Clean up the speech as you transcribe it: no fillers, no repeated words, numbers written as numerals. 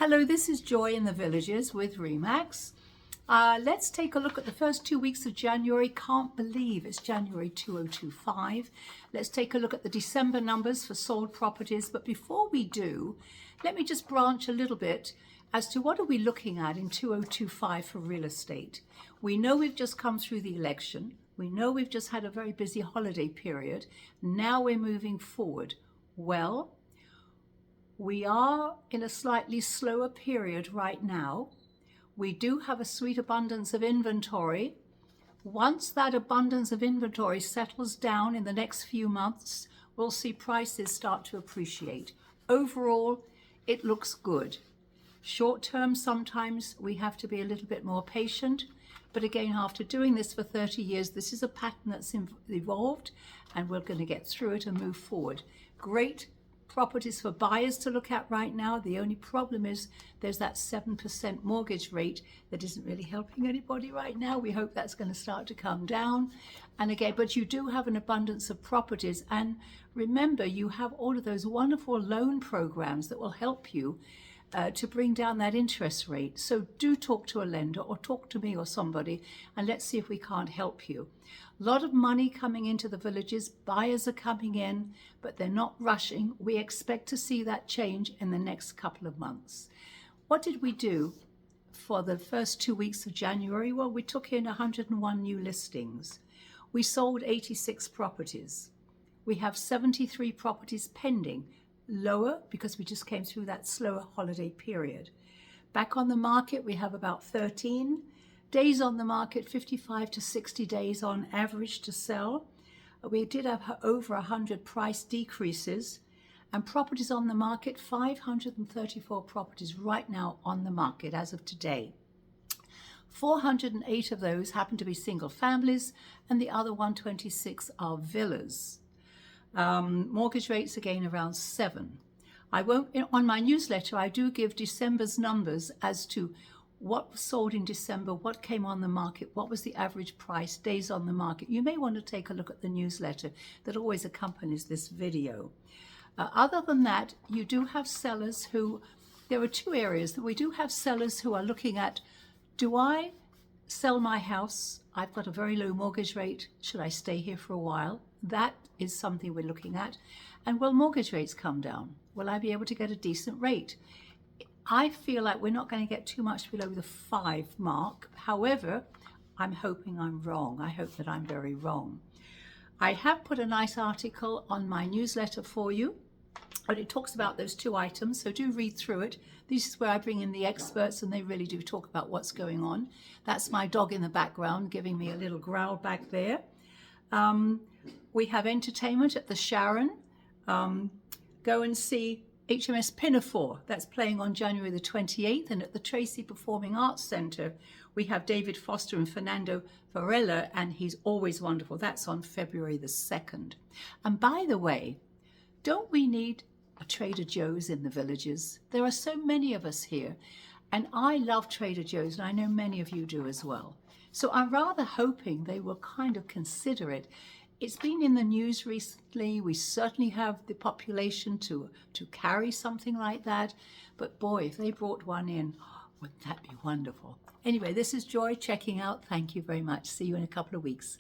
Hello, this is Joy in the Villages with ReMax. Let's take a look at the first 2 weeks of January. Can't believe it's January 2025. Let's take a look at the December numbers for sold properties. But before we do, let me just branch a little bit as to what are we looking at in 2025 for real estate. We know we've just come through the election. We know we've just had a very busy holiday period. Now we're moving forward. Well, we are in a slightly slower period right now. We do have a sweet abundance of inventory. Once that abundance of inventory settles down in the next few months, we'll see prices start to appreciate. Overall, it looks good. Short term, sometimes we have to be a little bit more patient. But again, after doing this for 30 years, this is a pattern that's evolved, and we're going to get through it and move forward. Great properties for buyers to look at right now. The only problem is there's that 7% mortgage rate that isn't really helping anybody right now. We hope that's going to start to come down. And again, but you do have an abundance of properties. And remember, you have all of those wonderful loan programs that will help you to bring down that interest rate. So do talk to a lender or talk to me or somebody, and let's see if we can't help you. A lot of money coming into the villages. Buyers are coming in, but they're not rushing. We expect to see that change in the next couple of months. What did we do for the first 2 weeks of January? Well, we took in 101 new listings. We sold 86 properties. We have 73 properties pending. Lower because we just came through that slower holiday period. Back on the market, we have about 13 days on the market, 55 to 60 days on average to sell. We did have over 100 price decreases, and properties on the market, 534 properties right now on the market as of today. 408 of those happen to be single families, and the other 126 are villas. Mortgage rates again around 7. I won't, on my newsletter, I do give December's numbers as to what was sold in December, what came on the market, what was the average price, days on the market. You may want to take a look at the newsletter that always accompanies this video. Other than that, you do have sellers who, there are two areas that we do have sellers who are looking at, do I sell my house? I've got a very low mortgage rate. Should I stay here for a while? That is something we're looking at. And will mortgage rates come down? Will I be able to get a decent rate? I feel like we're not going to get too much below the 5 mark. However, I'm hoping I'm wrong. I hope that I'm very wrong. I have put a nice article on my newsletter for you, and it talks about those two items, so do read through it. This is where I bring in the experts, and they really do talk about what's going on. That's my dog in the background giving me a little growl back there. We have entertainment at the Sharon. Go and see HMS Pinafore. That's playing on January the 28th. And at the Tracy Performing Arts Centre, we have David Foster and Fernando Varela, and he's always wonderful. That's on February the 2nd. And by the way, don't we need a Trader Joe's in the villages? There are so many of us here, and I love Trader Joe's, and I know many of you do as well. So I'm rather hoping they will kind of consider it. It's been in the news recently. We certainly have the population to carry something like that. But boy, if they brought one in, wouldn't that be wonderful? Anyway, this is Joy checking out. Thank you very much. See you in a couple of weeks.